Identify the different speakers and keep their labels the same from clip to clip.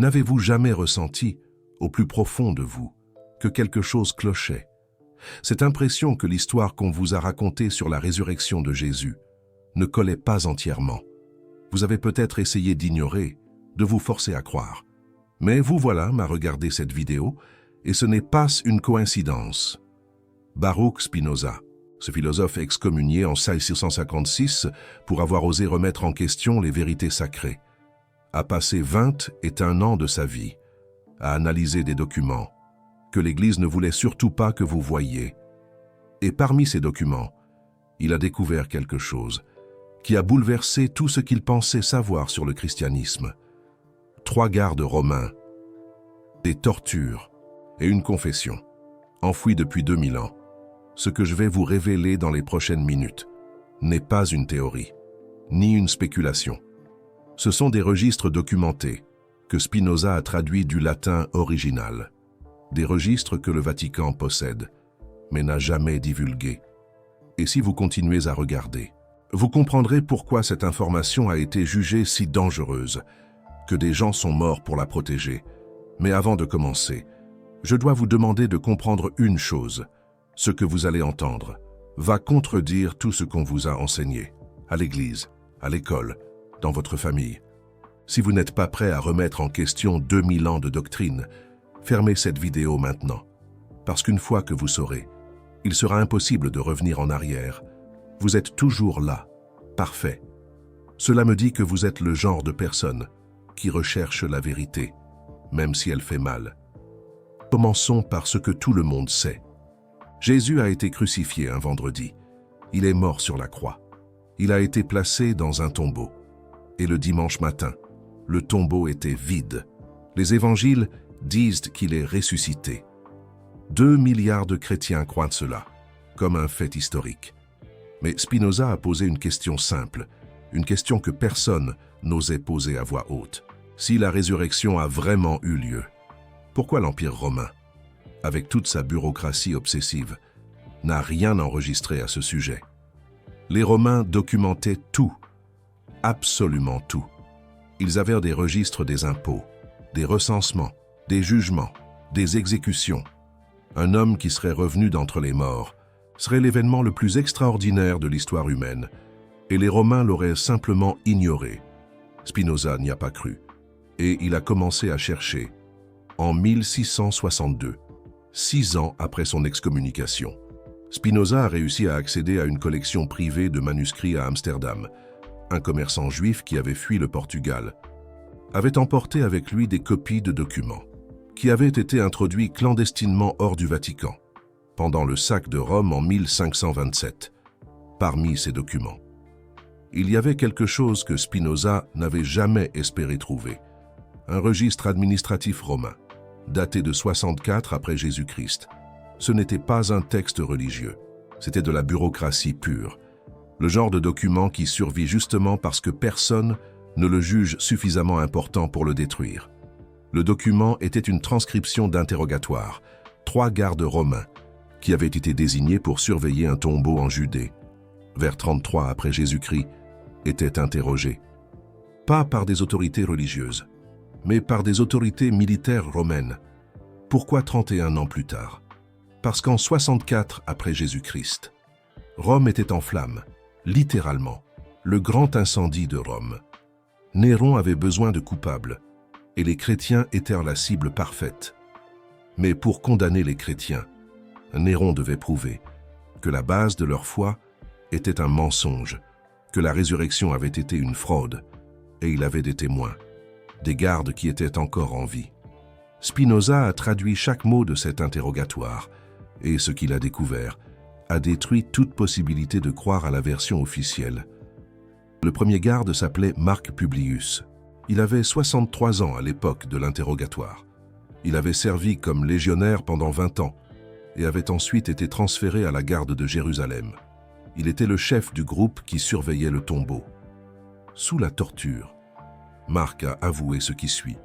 Speaker 1: N'avez-vous jamais ressenti, au plus profond de vous, que quelque chose clochait? Cette impression que l'histoire qu'on vous a racontée sur la résurrection de Jésus ne collait pas entièrement. Vous avez peut-être essayé d'ignorer, de vous forcer à croire. Mais vous voilà à regarder cette vidéo, et ce n'est pas une coïncidence. Baruch Spinoza, ce philosophe excommunié en 1656 pour avoir osé remettre en question les vérités sacrées, a passé 21 ans de sa vie à analyser des documents que l'Église ne voulait surtout pas que vous voyiez. Et parmi ces documents, il a découvert quelque chose qui a bouleversé tout ce qu'il pensait savoir sur le christianisme. 3 gardes romains, des tortures et une confession, enfouies depuis 2000 ans. Ce que je vais vous révéler dans les prochaines minutes n'est pas une théorie, ni une spéculation. Ce sont des registres documentés que Spinoza a traduits du latin original, des registres que le Vatican possède, mais n'a jamais divulgués. Et si vous continuez à regarder, vous comprendrez pourquoi cette information a été jugée si dangereuse, que des gens sont morts pour la protéger. Mais avant de commencer, je dois vous demander de comprendre une chose. Ce que vous allez entendre va contredire tout ce qu'on vous a enseigné, à l'église, à l'école, dans votre famille. Si vous n'êtes pas prêt à remettre en question 2000 ans de doctrine, fermez cette vidéo maintenant, parce qu'une fois que vous saurez, il sera impossible de revenir en arrière. Vous êtes toujours là, parfait. Cela me dit que vous êtes le genre de personne qui recherche la vérité, même si elle fait mal. Commençons par ce que tout le monde sait. Jésus a été crucifié un vendredi. Il est mort sur la croix. Il a été placé dans un tombeau. Et le dimanche matin, le tombeau était vide. Les évangiles disent qu'il est ressuscité. 2 milliards de chrétiens croient cela, comme un fait historique. Mais Spinoza a posé une question simple, une question que personne n'osait poser à voix haute. Si la résurrection a vraiment eu lieu, pourquoi l'Empire romain, avec toute sa bureaucratie obsessive, n'a rien enregistré à ce sujet? Les Romains documentaient tout, absolument tout. Ils avaient des registres des impôts, des recensements, des jugements, des exécutions. Un homme qui serait revenu d'entre les morts serait l'événement le plus extraordinaire de l'histoire humaine, et les Romains l'auraient simplement ignoré. Spinoza n'y a pas cru, et il a commencé à chercher en 1662, 6 ans après son excommunication. Spinoza a réussi à accéder à une collection privée de manuscrits à Amsterdam. Un commerçant juif qui avait fui le Portugal avait emporté avec lui des copies de documents qui avaient été introduits clandestinement hors du Vatican pendant le sac de Rome en 1527. Parmi ces documents, il y avait quelque chose que Spinoza n'avait jamais espéré trouver. Un registre administratif romain, daté de 64 après Jésus-Christ. Ce n'était pas un texte religieux, c'était de la bureaucratie pure. Le genre de document qui survit justement parce que personne ne le juge suffisamment important pour le détruire. Le document était une transcription d'interrogatoire. 3 gardes romains, qui avaient été désignés pour surveiller un tombeau en Judée, vers 33 après Jésus-Christ, étaient interrogés. Pas par des autorités religieuses, mais par des autorités militaires romaines. Pourquoi 31 ans plus tard? Parce qu'en 64 après Jésus-Christ, Rome était en flammes, littéralement, le grand incendie de Rome. Néron avait besoin de coupables, et les chrétiens étaient la cible parfaite. Mais pour condamner les chrétiens, Néron devait prouver que la base de leur foi était un mensonge, que la résurrection avait été une fraude, et il avait des témoins, des gardes qui étaient encore en vie. Spinoza a traduit chaque mot de cet interrogatoire, et ce qu'il a découvert a détruit toute possibilité de croire à la version officielle. Le premier garde s'appelait Marc Publius. Il avait 63 ans à l'époque de l'interrogatoire. Il avait servi comme légionnaire pendant 20 ans et avait ensuite été transféré à la garde de Jérusalem. Il était le chef du groupe qui surveillait le tombeau. Sous la torture, Marc a avoué ce qui suit.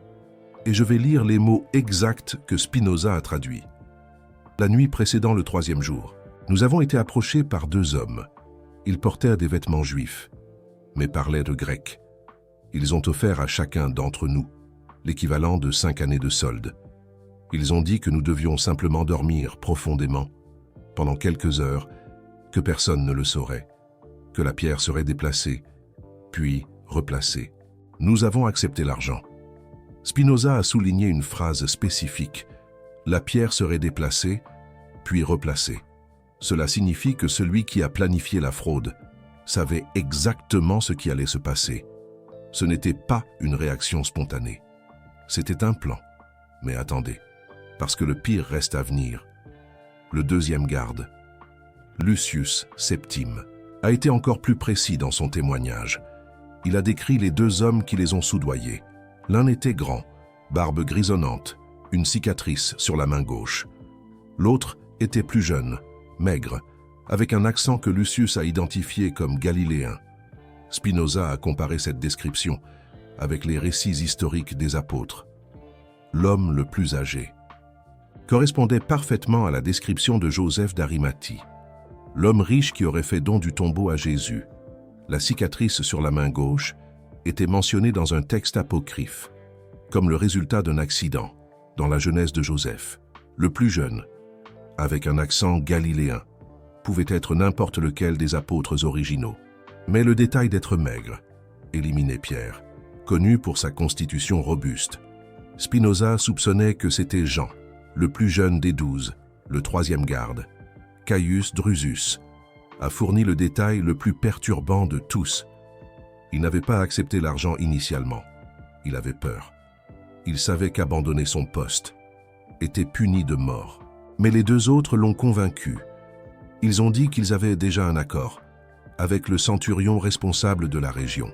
Speaker 1: Et je vais lire les mots exacts que Spinoza a traduits. La nuit précédant le 3e jour, nous avons été approchés par 2 hommes. Ils portèrent des vêtements juifs, mais parlaient de grec. Ils ont offert à chacun d'entre nous l'équivalent de 5 années de solde. Ils ont dit que nous devions simplement dormir profondément, pendant quelques heures, que personne ne le saurait, que la pierre serait déplacée, puis replacée. Nous avons accepté l'argent. Spinoza a souligné une phrase spécifique. La pierre serait déplacée, puis replacée. Cela signifie que celui qui a planifié la fraude savait exactement ce qui allait se passer. Ce n'était pas une réaction spontanée. C'était un plan. Mais attendez, parce que le pire reste à venir. Le deuxième garde, Lucius Septime, a été encore plus précis dans son témoignage. Il a décrit les 2 hommes qui les ont soudoyés. L'un était grand, barbe grisonnante, une cicatrice sur la main gauche. L'autre était plus jeune, maigre, avec un accent que Lucius a identifié comme galiléen. Spinoza a comparé cette description avec les récits historiques des apôtres. L'homme le plus âgé correspondait parfaitement à la description de Joseph d'Arimathie, l'homme riche qui aurait fait don du tombeau à Jésus. La cicatrice sur la main gauche était mentionnée dans un texte apocryphe, comme le résultat d'un accident, dans la jeunesse de Joseph. Le plus jeune, avec un accent galiléen, pouvait être n'importe lequel des apôtres originaux. Mais le détail d'être maigre éliminait Pierre, connu pour sa constitution robuste. Spinoza soupçonnait que c'était Jean, le plus jeune des 12, le 3e garde. Caius Drusus a fourni le détail le plus perturbant de tous. Il n'avait pas accepté l'argent initialement. Il avait peur. Il savait qu'abandonner son poste était puni de mort. Mais les 2 autres l'ont convaincu. Ils ont dit qu'ils avaient déjà un accord avec le centurion responsable de la région.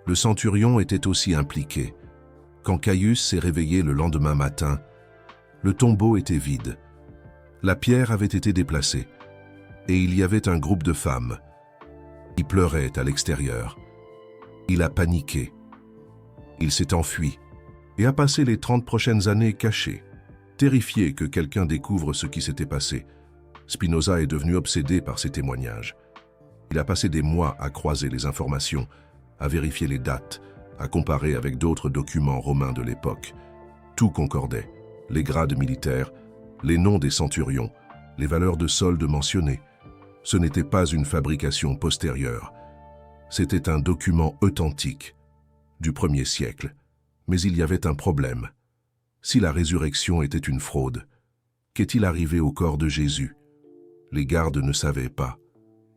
Speaker 1: Le centurion était aussi impliqué. Quand Caius s'est réveillé le lendemain matin, le tombeau était vide. La pierre avait été déplacée et il y avait un groupe de femmes qui pleuraient à l'extérieur. Il a paniqué. Il s'est enfui et a passé les 30 prochaines années caché, terrifié que quelqu'un découvre ce qui s'était passé. Spinoza est devenu obsédé par ces témoignages. Il a passé des mois à croiser les informations, à vérifier les dates, à comparer avec d'autres documents romains de l'époque. Tout concordait. Les grades militaires, les noms des centurions, les valeurs de solde mentionnées. Ce n'était pas une fabrication postérieure. C'était un document authentique du 1er siècle. Mais il y avait un problème. Si la résurrection était une fraude, qu'est-il arrivé au corps de Jésus? Les gardes ne savaient pas.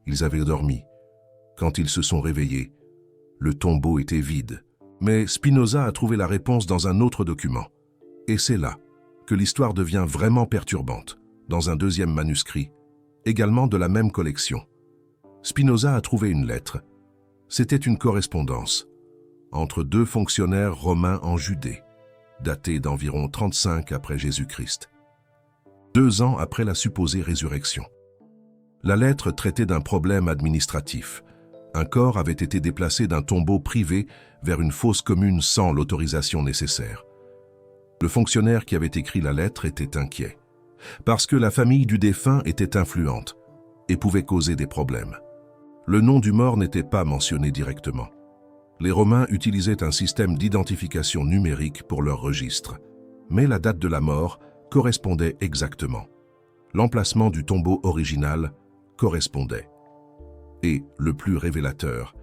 Speaker 1: Ils avaient dormi. Quand ils se sont réveillés, le tombeau était vide. Mais Spinoza a trouvé la réponse dans un autre document. Et c'est là que l'histoire devient vraiment perturbante, dans un 2e manuscrit, également de la même collection. Spinoza a trouvé une lettre. C'était une correspondance entre 2 fonctionnaires romains en Judée, datée d'environ 35 après Jésus-Christ, 2 ans après la supposée résurrection. La lettre traitait d'un problème administratif. Un corps avait été déplacé d'un tombeau privé vers une fosse commune sans l'autorisation nécessaire. Le fonctionnaire qui avait écrit la lettre était inquiet, parce que la famille du défunt était influente et pouvait causer des problèmes. Le nom du mort n'était pas mentionné directement. Les Romains utilisaient un système d'identification numérique pour leur registre, mais la date de la mort correspondait exactement. L'emplacement du tombeau original correspondait. Et, le plus révélateur,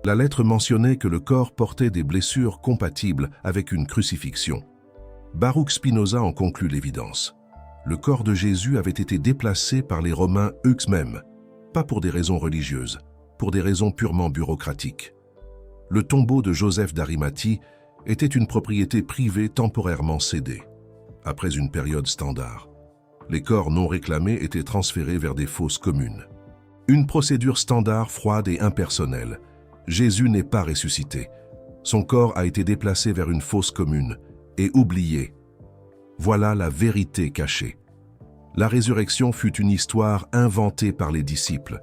Speaker 1: la lettre mentionnait que le corps portait des blessures compatibles avec une crucifixion. Baruch Spinoza en conclut l'évidence. Le corps de Jésus avait été déplacé par les Romains eux-mêmes, pas pour des raisons religieuses, pour des raisons purement bureaucratiques. Le tombeau de Joseph d'Arimathie était une propriété privée temporairement cédée. Après une période standard, les corps non réclamés étaient transférés vers des fosses communes. Une procédure standard froide et impersonnelle. Jésus n'est pas ressuscité. Son corps a été déplacé vers une fosse commune et oublié. Voilà la vérité cachée. La résurrection fut une histoire inventée par les disciples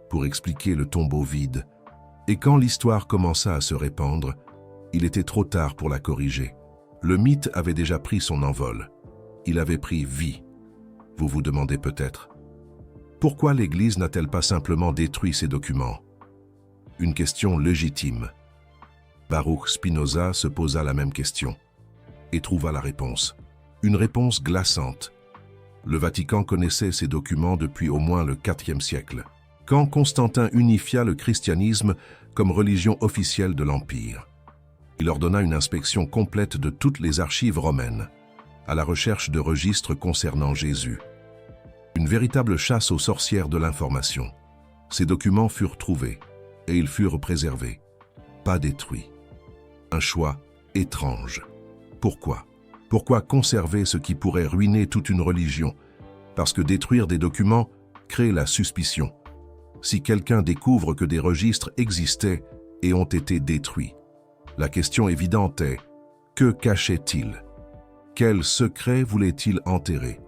Speaker 1: pour expliquer le tombeau vide. Et quand l'histoire commença à se répandre, il était trop tard pour la corriger. Le mythe avait déjà pris son envol. Il avait pris vie. Vous vous demandez peut-être, pourquoi l'Église n'a-t-elle pas simplement détruit ces documents? Une question légitime. Baruch Spinoza se posa la même question et trouva la réponse. Une réponse glaçante. Le Vatican connaissait ces documents depuis au moins le IVe siècle, quand Constantin unifia le christianisme comme religion officielle de l'Empire. Il ordonna une inspection complète de toutes les archives romaines, à la recherche de registres concernant Jésus. Une véritable chasse aux sorcières de l'information. Ces documents furent trouvés, et ils furent préservés, pas détruits. Un choix étrange. Pourquoi? Pourquoi conserver ce qui pourrait ruiner toute une religion? Parce que détruire des documents crée la suspicion. Si quelqu'un découvre que des registres existaient et ont été détruits, la question évidente est, que cachait-il? Quel secret voulait-il enterrer?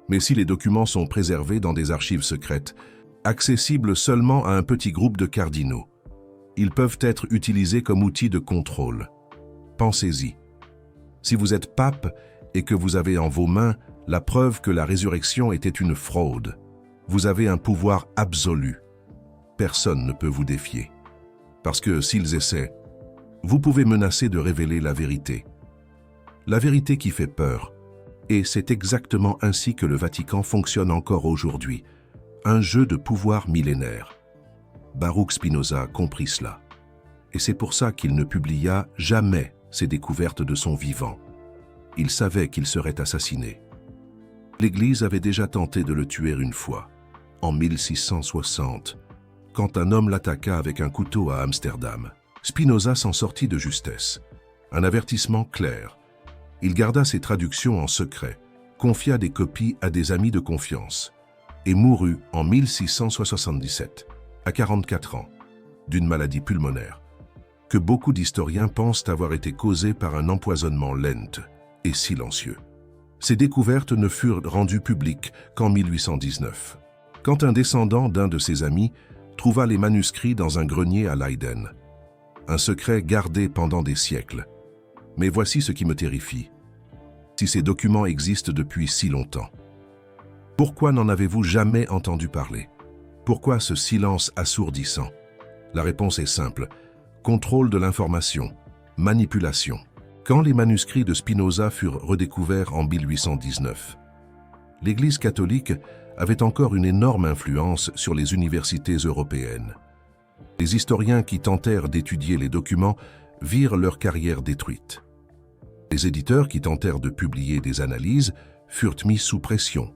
Speaker 1: Mais si les documents sont préservés dans des archives secrètes, accessibles seulement à un petit groupe de cardinaux, ils peuvent être utilisés comme outil de contrôle. Pensez-y. Si vous êtes pape et que vous avez en vos mains la preuve que la résurrection était une fraude, vous avez un pouvoir absolu. Personne ne peut vous défier. Parce que s'ils essaient, vous pouvez menacer de révéler la vérité. La vérité qui fait peur. Et c'est exactement ainsi que le Vatican fonctionne encore aujourd'hui. Un jeu de pouvoir millénaire. Baruch Spinoza comprit cela. Et c'est pour ça qu'il ne publia jamais ses découvertes de son vivant. Il savait qu'il serait assassiné. L'Église avait déjà tenté de le tuer une fois, en 1660, quand un homme l'attaqua avec un couteau à Amsterdam. Spinoza s'en sortit de justesse. Un avertissement clair. Il garda ses traductions en secret, confia des copies à des amis de confiance, et mourut en 1677, à 44 ans, d'une maladie pulmonaire, que beaucoup d'historiens pensent avoir été causée par un empoisonnement lent et silencieux. Ces découvertes ne furent rendues publiques qu'en 1819, quand un descendant d'un de ses amis trouva les manuscrits dans un grenier à Leiden. Un secret gardé pendant des siècles. Mais voici ce qui me terrifie. Si ces documents existent depuis si longtemps, pourquoi n'en avez-vous jamais entendu parler? Pourquoi ce silence assourdissant? La réponse est simple. Contrôle de l'information, manipulation. Quand les manuscrits de Spinoza furent redécouverts en 1819, l'Église catholique avait encore une énorme influence sur les universités européennes. Les historiens qui tentèrent d'étudier les documents virent leur carrière détruite. Les éditeurs qui tentèrent de publier des analyses furent mis sous pression.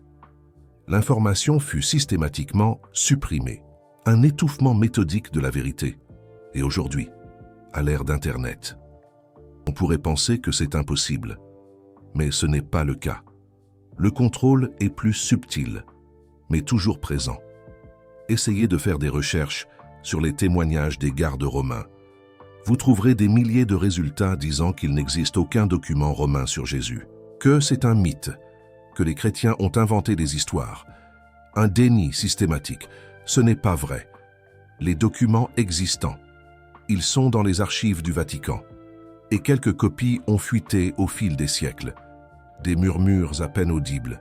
Speaker 1: L'information fut systématiquement supprimée. Un étouffement méthodique de la vérité. Et aujourd'hui, à l'ère d'Internet, on pourrait penser que c'est impossible. Mais ce n'est pas le cas. Le contrôle est plus subtil, mais toujours présent. Essayez de faire des recherches sur les témoignages des gardes romains. Vous trouverez des milliers de résultats disant qu'il n'existe aucun document romain sur Jésus, que c'est un mythe, que les chrétiens ont inventé des histoires. Un déni systématique. Ce n'est pas vrai. Les documents existants, ils sont dans les archives du Vatican. Et quelques copies ont fuité au fil des siècles. Des murmures à peine audibles.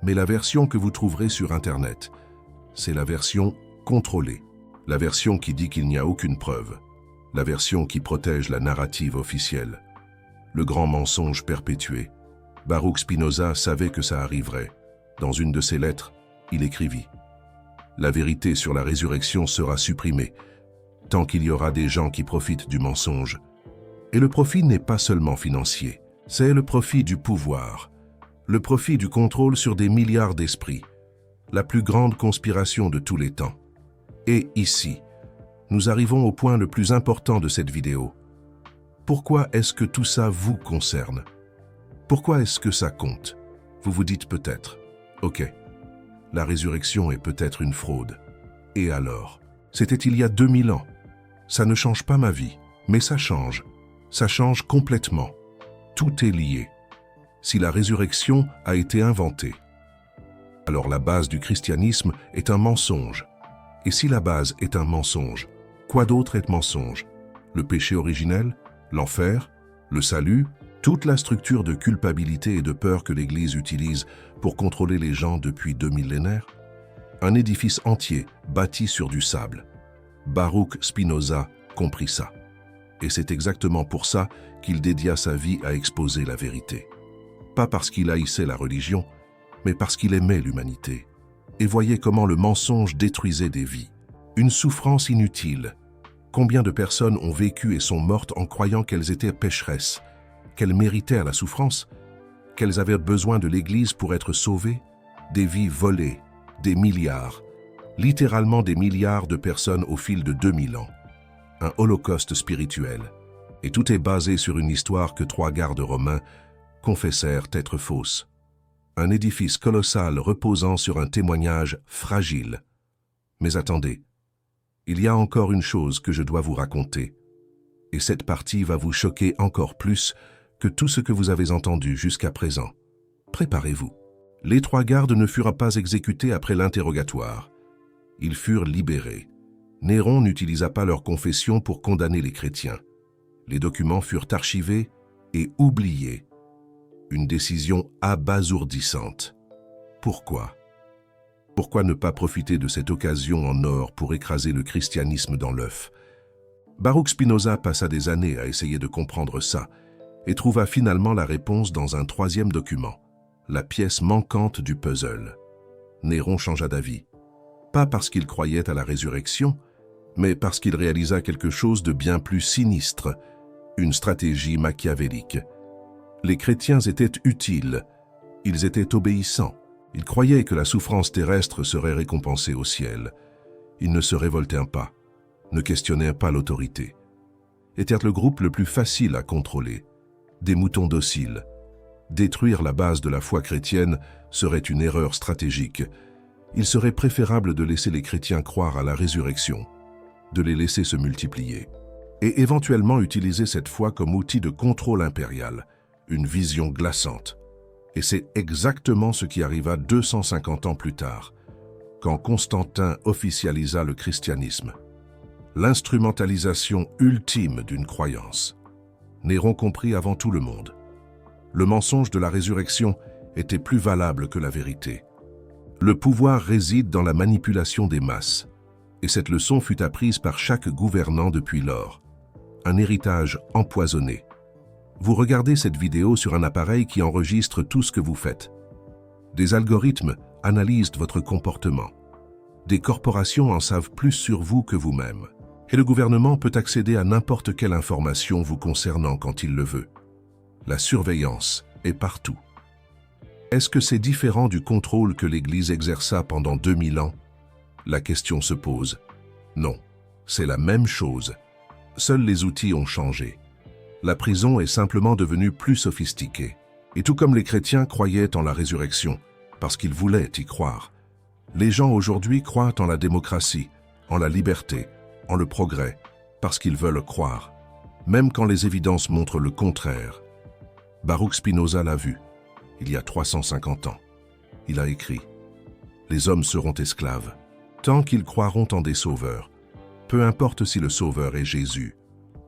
Speaker 1: Mais la version que vous trouverez sur Internet, c'est la version contrôlée. La version qui dit qu'il n'y a aucune preuve. La version qui protège la narrative officielle. Le grand mensonge perpétué. Baruch Spinoza savait que ça arriverait. Dans une de ses lettres, il écrivit « La vérité sur la résurrection sera supprimée, tant qu'il y aura des gens qui profitent du mensonge. Et le profit n'est pas seulement financier, c'est le profit du pouvoir, le profit du contrôle sur des milliards d'esprits, la plus grande conspiration de tous les temps. Et ici, nous arrivons au point le plus important de cette vidéo. Pourquoi est-ce que tout ça vous concerne? Pourquoi est-ce que ça compte? Vous vous dites peut-être, ok, la résurrection est peut-être une fraude. Et alors? C'était il y a 2000 ans. Ça ne change pas ma vie, mais ça change. Ça change complètement. Tout est lié. Si la résurrection a été inventée, alors la base du christianisme est un mensonge. Et si la base est un mensonge, quoi d'autre est mensonge? Le péché originel? L'enfer? Le salut? Toute la structure de culpabilité et de peur que l'Église utilise pour contrôler les gens depuis 2 millénaires? Un édifice entier bâti sur du sable. Baruch Spinoza comprit ça. Et c'est exactement pour ça qu'il dédia sa vie à exposer la vérité. Pas parce qu'il haïssait la religion, mais parce qu'il aimait l'humanité et voyait comment le mensonge détruisait des vies. Une souffrance inutile. Combien de personnes ont vécu et sont mortes en croyant qu'elles étaient pécheresses, qu'elles méritaient la souffrance, qu'elles avaient besoin de l'Église pour être sauvées? Des vies volées, des milliards, littéralement des milliards de personnes au fil de 2000 ans. Un holocauste spirituel. Et tout est basé sur une histoire que 3 gardes romains confessèrent être fausse. Un édifice colossal reposant sur un témoignage fragile. Mais attendez, il y a encore une chose que je dois vous raconter. Et cette partie va vous choquer encore plus que tout ce que vous avez entendu jusqu'à présent. Préparez-vous. Les 3 gardes ne furent pas exécutés après l'interrogatoire. Ils furent libérés. Néron n'utilisa pas leur confession pour condamner les chrétiens. Les documents furent archivés et oubliés. Une décision abasourdissante. Pourquoi? Pourquoi ne pas profiter de cette occasion en or pour écraser le christianisme dans l'œuf? Baruch Spinoza passa des années à essayer de comprendre ça et trouva finalement la réponse dans un 3e document, la pièce manquante du puzzle. Néron changea d'avis. Pas parce qu'il croyait à la résurrection, mais parce qu'il réalisa quelque chose de bien plus sinistre, une stratégie machiavélique. Les chrétiens étaient utiles, ils étaient obéissants, ils croyaient que la souffrance terrestre serait récompensée au ciel. Ils ne se révoltaient pas, ne questionnaient pas l'autorité. Étaient le groupe le plus facile à contrôler, des moutons dociles. Détruire la base de la foi chrétienne serait une erreur stratégique. Il serait préférable de laisser les chrétiens croire à la résurrection, de les laisser se multiplier, et éventuellement utiliser cette foi comme outil de contrôle impérial, une vision glaçante. Et c'est exactement ce qui arriva 250 ans plus tard, quand Constantin officialisa le christianisme. L'instrumentalisation ultime d'une croyance. Néron comprit avant tout le monde. Le mensonge de la résurrection était plus valable que la vérité. Le pouvoir réside dans la manipulation des masses, et cette leçon fut apprise par chaque gouvernant depuis lors. Un héritage empoisonné. Vous regardez cette vidéo sur un appareil qui enregistre tout ce que vous faites. Des algorithmes analysent votre comportement. Des corporations en savent plus sur vous que vous-même. Et le gouvernement peut accéder à n'importe quelle information vous concernant quand il le veut. La surveillance est partout. Est-ce que c'est différent du contrôle que l'Église exerça pendant 2000 ans? La question se pose. Non, c'est la même chose. Seuls les outils ont changé. La prison est simplement devenue plus sophistiquée. Et tout comme les chrétiens croyaient en la résurrection, parce qu'ils voulaient y croire, les gens aujourd'hui croient en la démocratie, en la liberté, en le progrès, parce qu'ils veulent croire, même quand les évidences montrent le contraire. Baruch Spinoza l'a vu, il y a 350 ans. Il a écrit « Les hommes seront esclaves, tant qu'ils croiront en des sauveurs, peu importe si le sauveur est Jésus,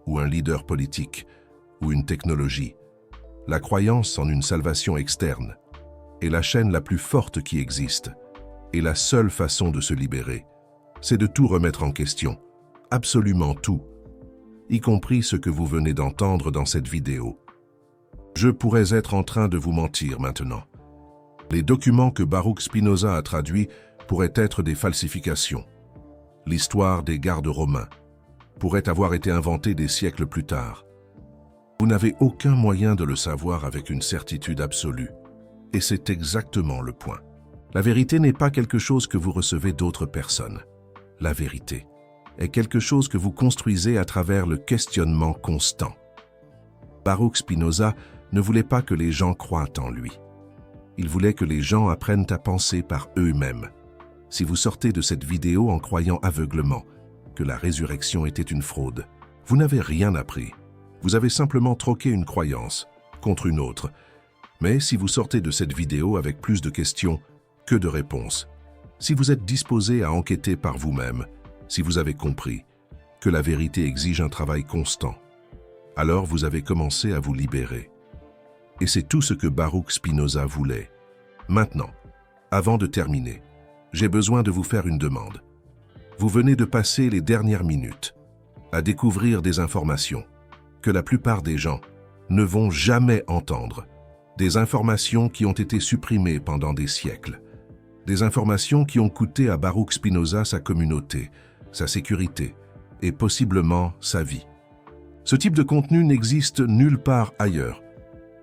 Speaker 1: ou un leader politique, ou une technologie. La croyance en une salvation externe est la chaîne la plus forte qui existe, et la seule façon de se libérer, c'est de tout remettre en question, absolument tout, y compris ce que vous venez d'entendre dans cette vidéo. Je pourrais être en train de vous mentir maintenant. Les documents que Baruch Spinoza a traduits pourraient être des falsifications. L'histoire des gardes romains pourrait avoir été inventée des siècles plus tard. Vous n'avez aucun moyen de le savoir avec une certitude absolue. Et c'est exactement le point. La vérité n'est pas quelque chose que vous recevez d'autres personnes. La vérité est quelque chose que vous construisez à travers le questionnement constant. Baruch Spinoza ne voulait pas que les gens croient en lui. Il voulait que les gens apprennent à penser par eux-mêmes. Si vous sortez de cette vidéo en croyant aveuglement que la résurrection était une fraude, vous n'avez rien appris. Vous avez simplement troqué une croyance contre une autre. Mais si vous sortez de cette vidéo avec plus de questions que de réponses, si vous êtes disposé à enquêter par vous-même, si vous avez compris que la vérité exige un travail constant, alors vous avez commencé à vous libérer. Et c'est tout ce que Baruch Spinoza voulait. Maintenant, avant de terminer, j'ai besoin de vous faire une demande. Vous venez de passer les dernières minutes à découvrir des informations, que la plupart des gens ne vont jamais entendre. Des informations qui ont été supprimées pendant des siècles. Des informations qui ont coûté à Baruch Spinoza sa communauté, sa sécurité et possiblement sa vie. Ce type de contenu n'existe nulle part ailleurs.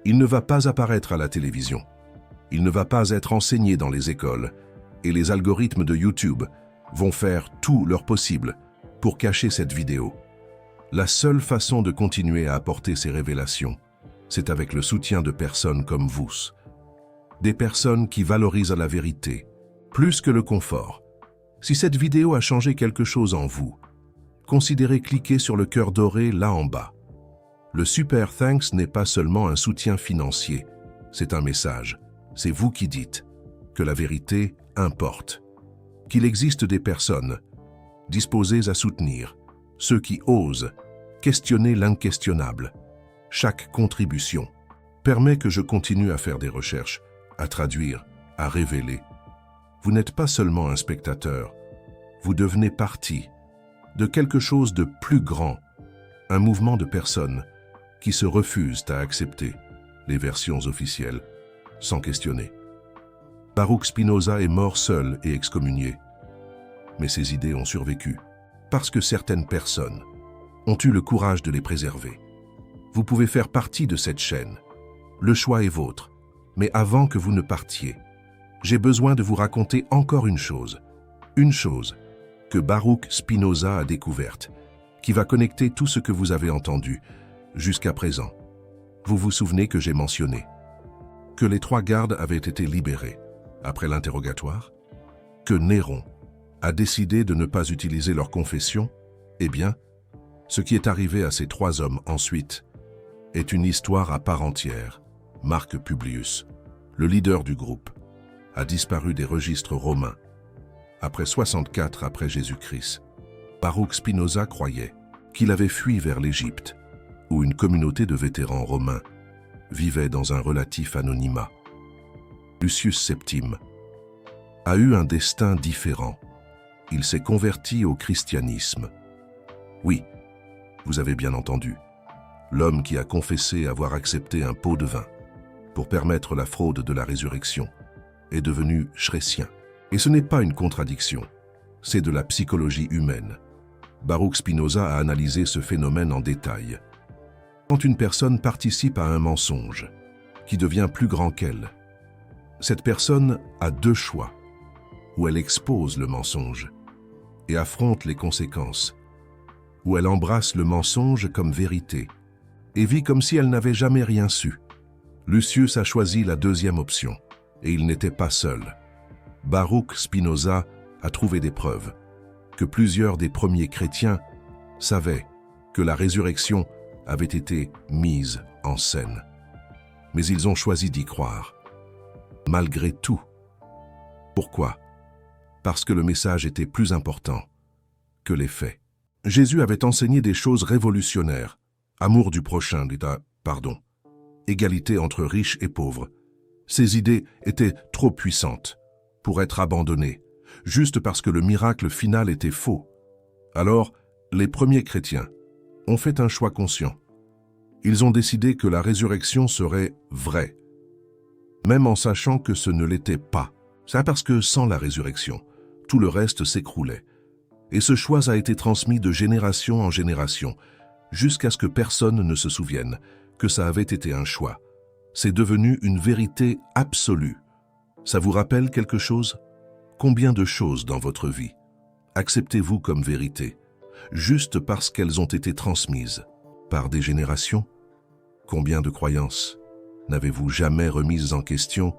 Speaker 1: Il ne va pas apparaître à la télévision. Il ne va pas être enseigné dans les écoles. Et les algorithmes de YouTube vont faire tout leur possible pour cacher cette vidéo. La seule façon de continuer à apporter ces révélations, c'est avec le soutien de personnes comme vous. Des personnes qui valorisent la vérité, plus que le confort. Si cette vidéo a changé quelque chose en vous, considérez cliquer sur le cœur doré là en bas. Le Super Thanks n'est pas seulement un soutien financier, c'est un message. C'est vous qui dites que la vérité importe, qu'il existe des personnes disposées à soutenir ceux qui osent questionner l'inquestionnable. Chaque contribution permet que je continue à faire des recherches, à traduire, à révéler. Vous n'êtes pas seulement un spectateur, vous devenez partie de quelque chose de plus grand, un mouvement de personnes qui se refusent à accepter les versions officielles sans questionner. Baruch Spinoza est mort seul et excommunié, mais ses idées ont survécu parce que certaines personnes ont eu le courage de les préserver. Vous pouvez faire partie de cette chaîne. Le choix est vôtre, mais avant que vous ne partiez, j'ai besoin de vous raconter encore une chose que Baruch Spinoza a découverte, qui va connecter tout ce que vous avez entendu jusqu'à présent. Vous vous souvenez que j'ai mentionné que les 3 gardes avaient été libérés après l'interrogatoire, que Néron a décidé de ne pas utiliser leur confession. Eh bien, ce qui est arrivé à ces 3 hommes ensuite est une histoire à part entière. Marc Publius, le leader du groupe, a disparu des registres romains après 64 après Jésus-Christ. Baruch Spinoza croyait qu'il avait fui vers l'Égypte, où une communauté de vétérans romains vivait dans un relatif anonymat. Lucius Septime a eu un destin différent. Il s'est converti au christianisme. Oui, vous avez bien entendu, l'homme qui a confessé avoir accepté un pot de vin pour permettre la fraude de la résurrection est devenu chrétien. Et ce n'est pas une contradiction, c'est de la psychologie humaine. Baruch Spinoza a analysé ce phénomène en détail. Quand une personne participe à un mensonge qui devient plus grand qu'elle, cette personne a 2 choix, où elle expose le mensonge et affronte les conséquences, où elle embrasse le mensonge comme vérité et vit comme si elle n'avait jamais rien su. Lucius a choisi la 2e option, et il n'était pas seul. Baruch Spinoza a trouvé des preuves que plusieurs des premiers chrétiens savaient que la résurrection avait été mise en scène. Mais ils ont choisi d'y croire, malgré tout. Pourquoi? Parce que le message était plus important que les faits. Jésus avait enseigné des choses révolutionnaires. Amour du prochain, égalité entre riches et pauvres. Ces idées étaient trop puissantes pour être abandonnées, juste parce que le miracle final était faux. Alors, les premiers chrétiens ont fait un choix conscient. Ils ont décidé que la résurrection serait vraie, même en sachant que ce ne l'était pas. C'est parce que sans la résurrection, tout le reste s'écroulait. Et ce choix a été transmis de génération en génération, jusqu'à ce que personne ne se souvienne que ça avait été un choix. C'est devenu une vérité absolue. Ça vous rappelle quelque chose? Combien de choses dans votre vie acceptez-vous comme vérité, juste parce qu'elles ont été transmises par des générations? Combien de croyances n'avez-vous jamais remises en question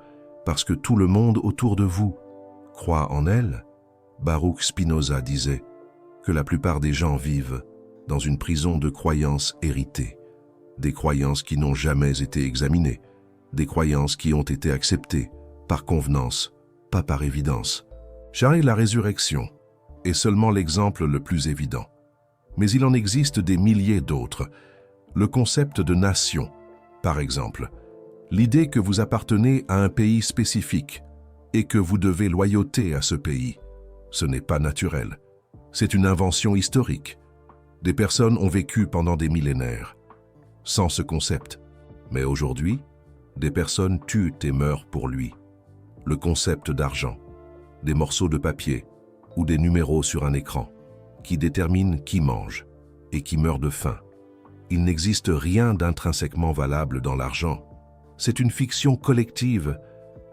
Speaker 1: parce que tout le monde autour de vous croit en elles? Baruch Spinoza disait que la plupart des gens vivent dans une prison de croyances héritées, des croyances qui n'ont jamais été examinées, des croyances qui ont été acceptées par convenance, pas par évidence. Car la résurrection est seulement l'exemple le plus évident. Mais il en existe des milliers d'autres. Le concept de nation, par exemple. L'idée que vous appartenez à un pays spécifique et que vous devez loyauté à ce pays. Ce n'est pas naturel. C'est une invention historique. Des personnes ont vécu pendant des millénaires sans ce concept. Mais aujourd'hui, des personnes tuent et meurent pour lui. Le concept d'argent, des morceaux de papier ou des numéros sur un écran qui déterminent qui mange et qui meurt de faim. Il n'existe rien d'intrinsèquement valable dans l'argent. C'est une fiction collective,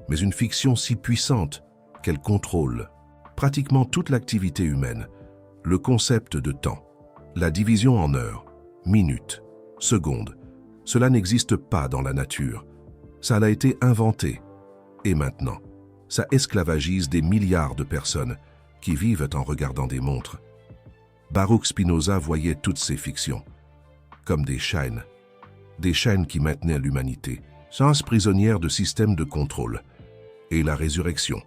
Speaker 1: mais une fiction si puissante qu'elle contrôle pratiquement toute l'activité humaine. Le concept de temps, la division en heures, minutes, secondes, cela n'existe pas dans la nature. Ça a été inventé. Et maintenant, ça esclavagise des milliards de personnes qui vivent en regardant des montres. Baruch Spinoza voyait toutes ces fictions comme des chaînes qui maintenaient l'humanité, sans prisonnière de systèmes de contrôle. Et la résurrection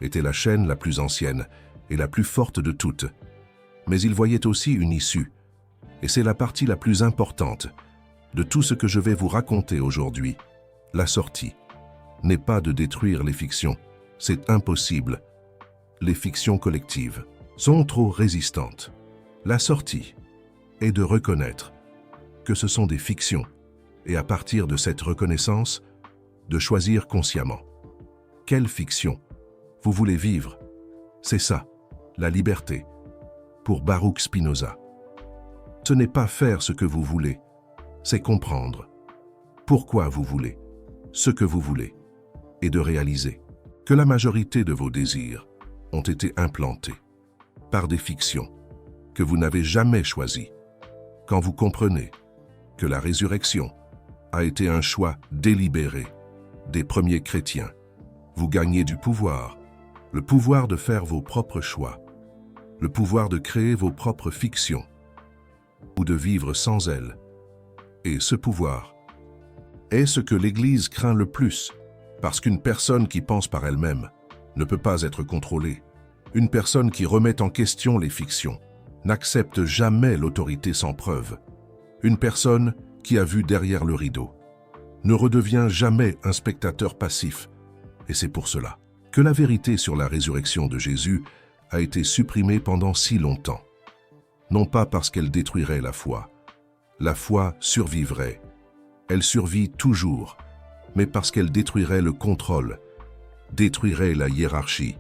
Speaker 1: était la chaîne la plus ancienne et la plus forte de toutes. Mais il voyait aussi une issue, et c'est la partie la plus importante de tout ce que je vais vous raconter aujourd'hui. La sortie n'est pas de détruire les fictions, c'est impossible. Les fictions collectives sont trop résistantes. La sortie est de reconnaître que ce sont des fictions, et à partir de cette reconnaissance, de choisir consciemment. Quelle fiction vous voulez vivre? C'est ça, la liberté. Pour Baruch Spinoza, ce n'est pas faire ce que vous voulez, c'est comprendre pourquoi vous voulez ce que vous voulez et de réaliser que la majorité de vos désirs ont été implantés par des fictions que vous n'avez jamais choisies. Quand vous comprenez que la résurrection a été un choix délibéré des premiers chrétiens, vous gagnez du pouvoir, le pouvoir de faire vos propres choix, le pouvoir de créer vos propres fictions ou de vivre sans elles. Et ce pouvoir est ce que l'Église craint le plus, parce qu'une personne qui pense par elle-même ne peut pas être contrôlée. Une personne qui remet en question les fictions n'accepte jamais l'autorité sans preuve. Une personne qui a vu derrière le rideau ne redevient jamais un spectateur passif. Et c'est pour cela que la vérité sur la résurrection de Jésus a été supprimée pendant si longtemps. Non pas parce qu'elle détruirait la foi. La foi survivrait. Elle survit toujours, mais parce qu'elle détruirait le contrôle, détruirait la hiérarchie,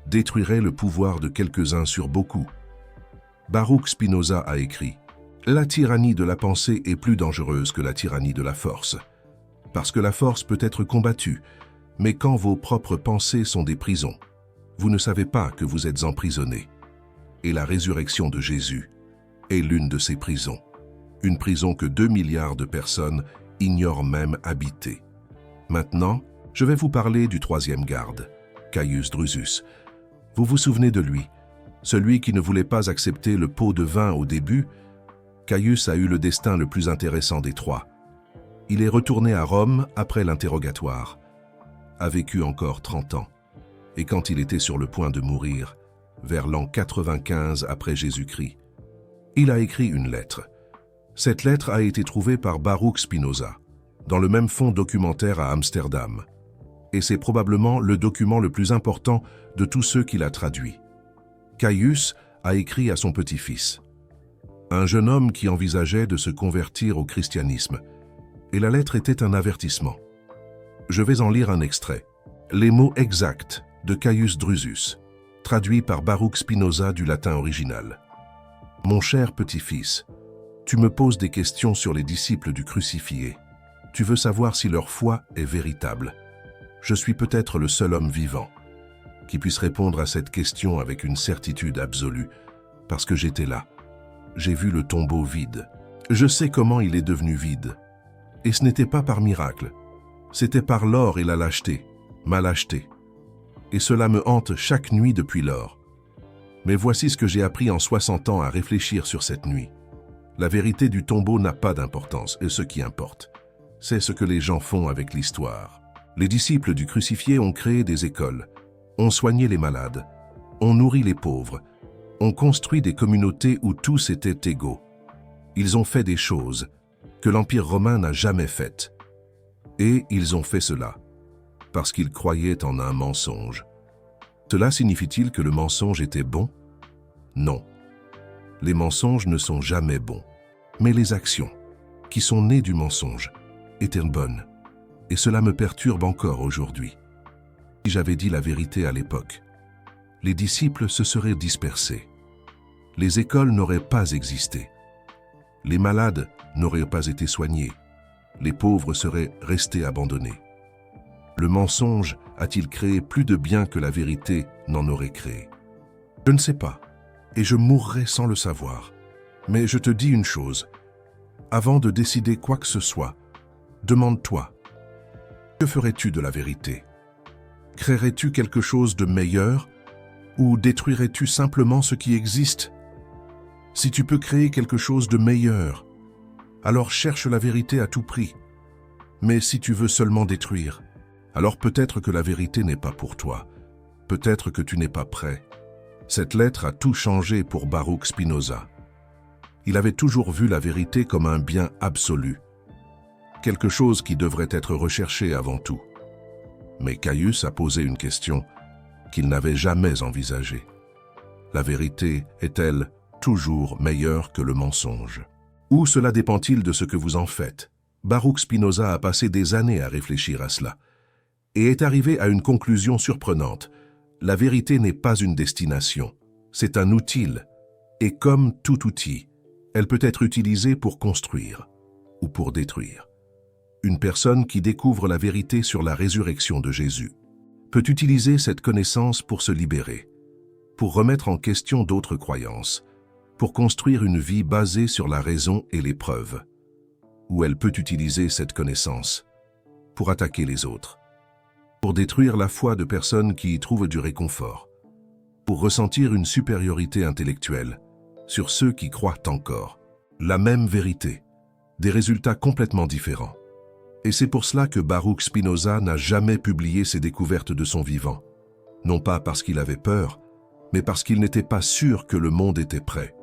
Speaker 1: détruirait le pouvoir de quelques-uns sur beaucoup. Baruch Spinoza a écrit « La tyrannie de la pensée est plus dangereuse que la tyrannie de la force, parce que la force peut être combattue, mais quand vos propres pensées sont des prisons, vous ne savez pas que vous êtes emprisonné. Et la résurrection de Jésus est l'une de ces prisons, une prison que 2 milliards de personnes ignorent même habiter. Maintenant, je vais vous parler du troisième garde, Caius Drusus. Vous vous souvenez de lui, celui qui ne voulait pas accepter le pot de vin au début? Caius a eu le destin le plus intéressant des trois. Il est retourné à Rome après l'interrogatoire, a vécu encore 30 ans, et quand il était sur le point de mourir, vers l'an 95 après Jésus-Christ, il a écrit une lettre. Cette lettre a été trouvée par Baruch Spinoza, dans le même fonds documentaire à Amsterdam, et c'est probablement le document le plus important de tous ceux qu'il a traduits. Caius a écrit à son petit-fils, un jeune homme qui envisageait de se convertir au christianisme, et la lettre était un avertissement. Je vais en lire un extrait. Les mots exacts de Caius Drusus, traduits par Baruch Spinoza du latin original. Mon cher petit-fils, tu me poses des questions sur les disciples du crucifié. Tu veux savoir si leur foi est véritable. Je suis peut-être le seul homme vivant qui puisse répondre à cette question avec une certitude absolue, parce que j'étais là. J'ai vu le tombeau vide. Je sais comment il est devenu vide. Et ce n'était pas par miracle. C'était par l'or et la lâcheté, ma lâcheté. Et cela me hante chaque nuit depuis lors. Mais voici ce que j'ai appris en 60 ans à réfléchir sur cette nuit. La vérité du tombeau n'a pas d'importance, et ce qui importe, c'est ce que les gens font avec l'histoire. Les disciples du crucifié ont créé des écoles, ont soigné les malades, ont nourri les pauvres, ont construit des communautés où tous étaient égaux. Ils ont fait des choses que l'Empire romain n'a jamais faites. Et ils ont fait cela parce qu'ils croyaient en un mensonge. Cela signifie-t-il que le mensonge était bon? Non. Les mensonges ne sont jamais bons. Mais les actions qui sont nées du mensonge, étaient bonnes. Et cela me perturbe encore aujourd'hui. Si j'avais dit la vérité à l'époque, les disciples se seraient dispersés. Les écoles n'auraient pas existé. Les malades n'auraient pas été soignés. Les pauvres seraient restés abandonnés. Le mensonge a-t-il créé plus de bien que la vérité n'en aurait créé? Je ne sais pas, et je mourrai sans le savoir. Mais je te dis une chose, avant de décider quoi que ce soit, demande-toi, que ferais-tu de la vérité? Créerais-tu quelque chose de meilleur ou détruirais-tu simplement ce qui existe? Si tu peux créer quelque chose de meilleur, alors cherche la vérité à tout prix. Mais si tu veux seulement détruire, alors peut-être que la vérité n'est pas pour toi. Peut-être que tu n'es pas prêt. Cette lettre a tout changé pour Baruch Spinoza. Il avait toujours vu la vérité comme un bien absolu, quelque chose qui devrait être recherché avant tout. Mais Caius a posé une question qu'il n'avait jamais envisagée. La vérité est-elle toujours meilleure que le mensonge? Ou cela dépend-il de ce que vous en faites? Baruch Spinoza a passé des années à réfléchir à cela et est arrivé à une conclusion surprenante. La vérité n'est pas une destination, c'est un outil. Et comme tout outil, elle peut être utilisée pour construire ou pour détruire. Une personne qui découvre la vérité sur la résurrection de Jésus peut utiliser cette connaissance pour se libérer, pour remettre en question d'autres croyances, pour construire une vie basée sur la raison et les preuves. Ou elle peut utiliser cette connaissance pour attaquer les autres, pour détruire la foi de personnes qui y trouvent du réconfort, pour ressentir une supériorité intellectuelle sur ceux qui croient encore. La même vérité, des résultats complètement différents. Et c'est pour cela que Baruch Spinoza n'a jamais publié ses découvertes de son vivant. Non pas parce qu'il avait peur, mais parce qu'il n'était pas sûr que le monde était prêt.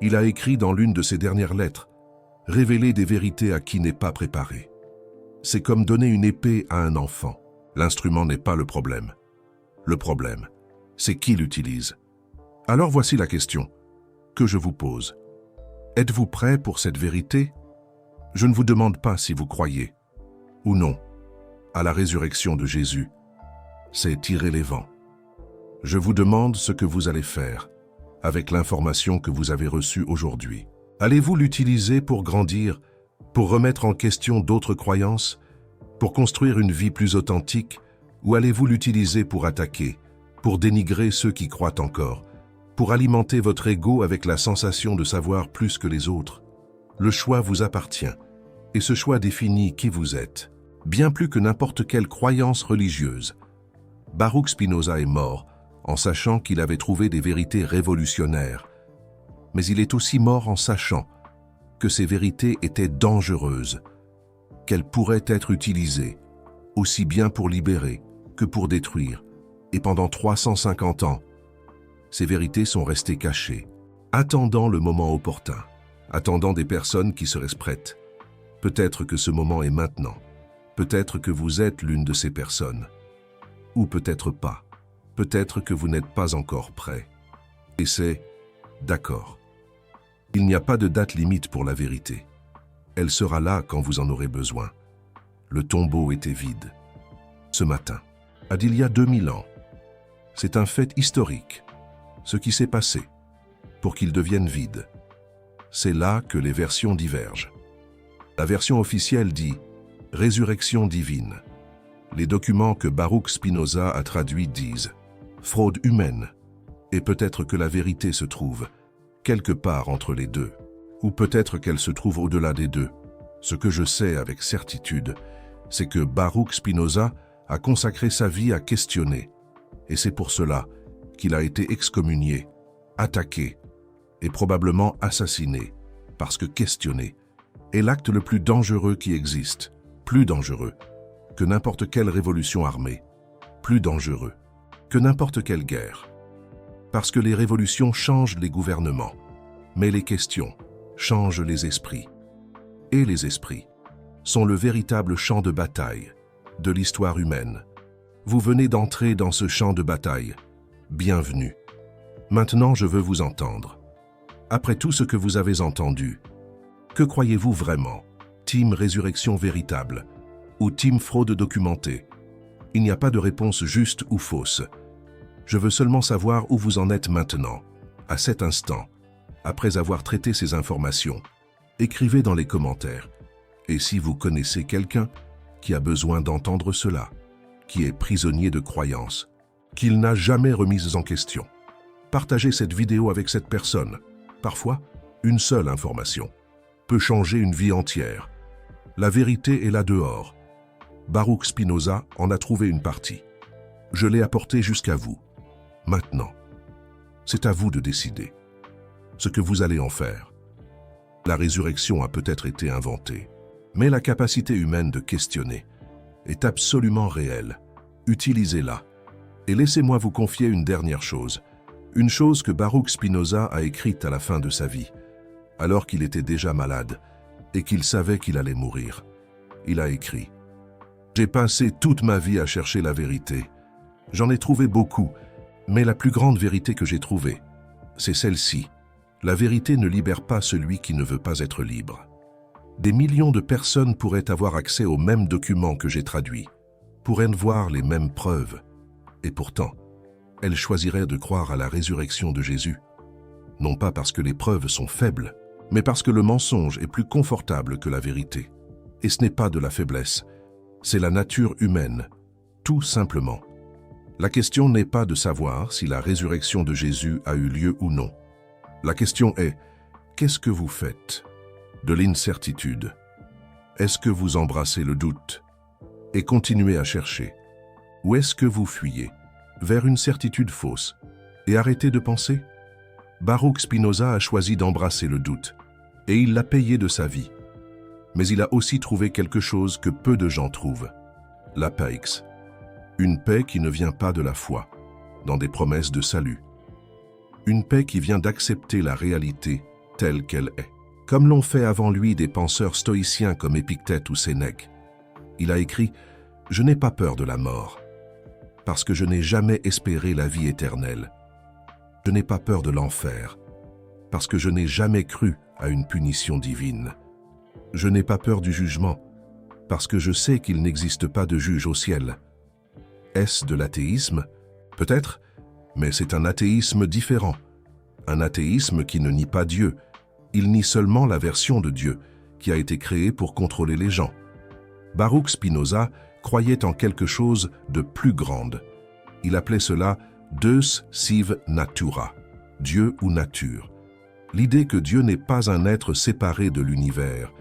Speaker 1: Il a écrit dans l'une de ses dernières lettres, « Révéler des vérités à qui n'est pas préparé. » C'est comme donner une épée à un enfant. L'instrument n'est pas le problème. Le problème, c'est qui l'utilise. Alors voici la question que je vous pose. Êtes-vous prêt pour cette vérité? Je ne vous demande pas si vous croyez ou non à la résurrection de Jésus. C'est irrélevant. Je vous demande ce que vous allez faire avec l'information que vous avez reçue aujourd'hui. Allez-vous l'utiliser pour grandir, pour remettre en question d'autres croyances, pour construire une vie plus authentique, ou allez-vous l'utiliser pour attaquer, pour dénigrer ceux qui croient encore, pour alimenter votre ego avec la sensation de savoir plus que les autres? Le choix vous appartient, et ce choix définit qui vous êtes, bien plus que n'importe quelle croyance religieuse. Baruch Spinoza est mort en sachant qu'il avait trouvé des vérités révolutionnaires, mais il est aussi mort en sachant que ces vérités étaient dangereuses, qu'elles pourraient être utilisées, aussi bien pour libérer que pour détruire. Et pendant 350 ans, ces vérités sont restées cachées, attendant le moment opportun, attendant des personnes qui seraient prêtes. Peut-être que ce moment est maintenant. Peut-être que vous êtes l'une de ces personnes. Ou peut-être pas. Peut-être que vous n'êtes pas encore prêt. Et c'est d'accord. Il n'y a pas de date limite pour la vérité. Elle sera là quand vous en aurez besoin. Le tombeau était vide. Ce matin, d'il y a 2000 ans. C'est un fait historique, ce qui s'est passé, pour qu'il devienne vide. C'est là que les versions divergent. La version officielle dit « Résurrection divine ». Les documents que Baruch Spinoza a traduits disent « Fraude humaine ». Et peut-être que la vérité se trouve quelque part entre les deux. Ou peut-être qu'elle se trouve au-delà des deux. Ce que je sais avec certitude, c'est que Baruch Spinoza a consacré sa vie à questionner. Et c'est pour cela qu'il a été excommunié, attaqué et probablement assassiné, parce que questionner est l'acte le plus dangereux qui existe, plus dangereux que n'importe quelle révolution armée, plus dangereux que n'importe quelle guerre. Parce que les révolutions changent les gouvernements, mais les questions changent les esprits. Et les esprits sont le véritable champ de bataille de l'histoire humaine. Vous venez d'entrer dans ce champ de bataille. Bienvenue. Maintenant, je veux vous entendre. Après tout ce que vous avez entendu, que croyez-vous vraiment? Team résurrection véritable ou Team fraude documentée. Il n'y a pas de réponse juste ou fausse. Je veux seulement savoir où vous en êtes maintenant, à cet instant, après avoir traité ces informations. Écrivez dans les commentaires. Et si vous connaissez quelqu'un qui a besoin d'entendre cela, qui est prisonnier de croyances, qu'il n'a jamais remises en question, partagez cette vidéo avec cette personne. Parfois, une seule information peut changer une vie entière. La vérité est là dehors. Baruch Spinoza en a trouvé une partie. Je l'ai apportée jusqu'à vous. Maintenant, c'est à vous de décider ce que vous allez en faire. La résurrection a peut-être été inventée, mais la capacité humaine de questionner est absolument réelle. Utilisez-la. Et laissez-moi vous confier une dernière chose. Une chose que Baruch Spinoza a écrite à la fin de sa vie, alors qu'il était déjà malade et qu'il savait qu'il allait mourir. Il a écrit « J'ai passé toute ma vie à chercher la vérité. J'en ai trouvé beaucoup, mais la plus grande vérité que j'ai trouvée, c'est celle-ci. La vérité ne libère pas celui qui ne veut pas être libre. Des millions de personnes pourraient avoir accès aux mêmes documents que j'ai traduits, pourraient voir les mêmes preuves, et pourtant, elles choisiraient de croire à la résurrection de Jésus. Non pas parce que les preuves sont faibles, mais parce que le mensonge est plus confortable que la vérité. Et ce n'est pas de la faiblesse, c'est la nature humaine, tout simplement. La question n'est pas de savoir si la résurrection de Jésus a eu lieu ou non. La question est, qu'est-ce que vous faites de l'incertitude? Est-ce que vous embrassez le doute et continuez à chercher? Ou est-ce que vous fuyez vers une certitude fausse et arrêtez de penser? Baruch Spinoza a choisi d'embrasser le doute et il l'a payé de sa vie. Mais il a aussi trouvé quelque chose que peu de gens trouvent, la paix. Une paix qui ne vient pas de la foi, dans des promesses de salut. Une paix qui vient d'accepter la réalité telle qu'elle est. Comme l'ont fait avant lui des penseurs stoïciens comme Épictète ou Sénèque. Il a écrit « Je n'ai pas peur de la mort, parce que je n'ai jamais espéré la vie éternelle. Je n'ai pas peur de l'enfer, parce que je n'ai jamais cru à une punition divine. Je n'ai pas peur du jugement, parce que je sais qu'il n'existe pas de juge au ciel. » Est-ce de l'athéisme? Peut-être, mais c'est un athéisme différent. Un athéisme qui ne nie pas Dieu. Il nie seulement la version de Dieu qui a été créée pour contrôler les gens. Baruch Spinoza croyait en quelque chose de plus grande. Il appelait cela Deus sive natura, Dieu ou nature. L'idée que Dieu n'est pas un être séparé de l'univers,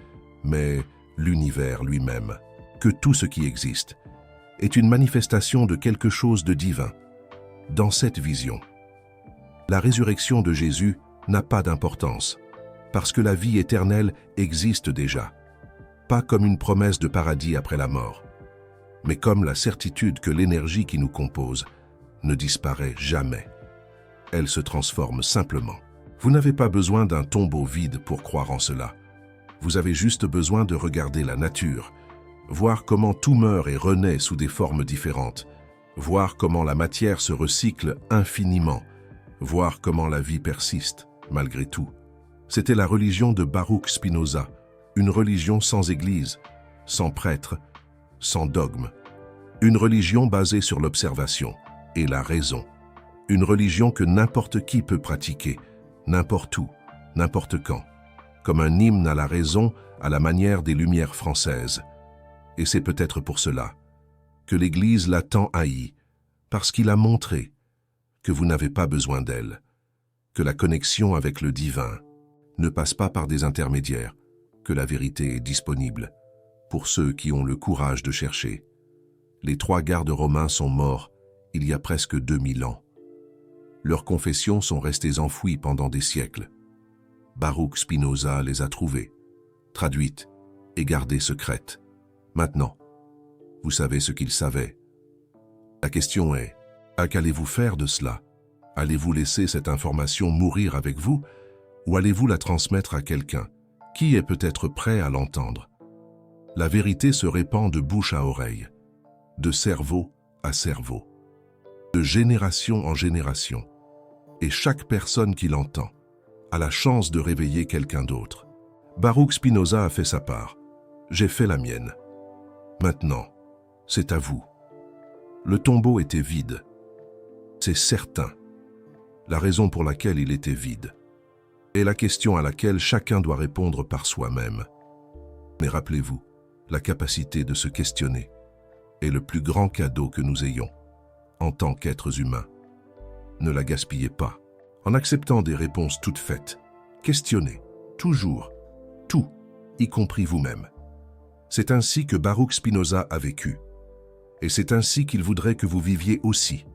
Speaker 1: mais l'univers lui-même, que tout ce qui existe est une manifestation de quelque chose de divin. Dans cette vision, la résurrection de Jésus n'a pas d'importance, parce que la vie éternelle existe déjà, pas comme une promesse de paradis après la mort, mais comme la certitude que l'énergie qui nous compose ne disparaît jamais. Elle se transforme simplement. Vous n'avez pas besoin d'un tombeau vide pour croire en cela. Vous avez juste besoin de regarder la nature, voir comment tout meurt et renaît sous des formes différentes, voir comment la matière se recycle infiniment, voir comment la vie persiste, malgré tout. C'était la religion de Baruch Spinoza, une religion sans église, sans prêtre, sans dogme. Une religion basée sur l'observation et la raison. Une religion que n'importe qui peut pratiquer, n'importe où, n'importe quand, comme un hymne à la raison à la manière des Lumières françaises. Et c'est peut-être pour cela que l'Église l'a tant haï, parce qu'il a montré que vous n'avez pas besoin d'elle, que la connexion avec le divin ne passe pas par des intermédiaires, que la vérité est disponible pour ceux qui ont le courage de chercher. Les 3 gardes romains sont morts il y a presque 2000 ans. Leurs confessions sont restées enfouies pendant des siècles. Baruch Spinoza les a trouvées, traduites et gardées secrètes. Maintenant, vous savez ce qu'il savait. La question est, qu'allez-vous faire de cela? Allez-vous laisser cette information mourir avec vous ou allez-vous la transmettre à quelqu'un qui est peut-être prêt à l'entendre? La vérité se répand de bouche à oreille, de cerveau à cerveau, de génération en génération, et chaque personne qui l'entend a la chance de réveiller quelqu'un d'autre. Baruch Spinoza a fait sa part. J'ai fait la mienne. Maintenant, c'est à vous. Le tombeau était vide. C'est certain. La raison pour laquelle il était vide est la question à laquelle chacun doit répondre par soi-même. Mais rappelez-vous, la capacité de se questionner est le plus grand cadeau que nous ayons en tant qu'êtres humains. Ne la gaspillez pas. En acceptant des réponses toutes faites, questionnez toujours tout, y compris vous-même. C'est ainsi que Baruch Spinoza a vécu. Et c'est ainsi qu'il voudrait que vous viviez aussi.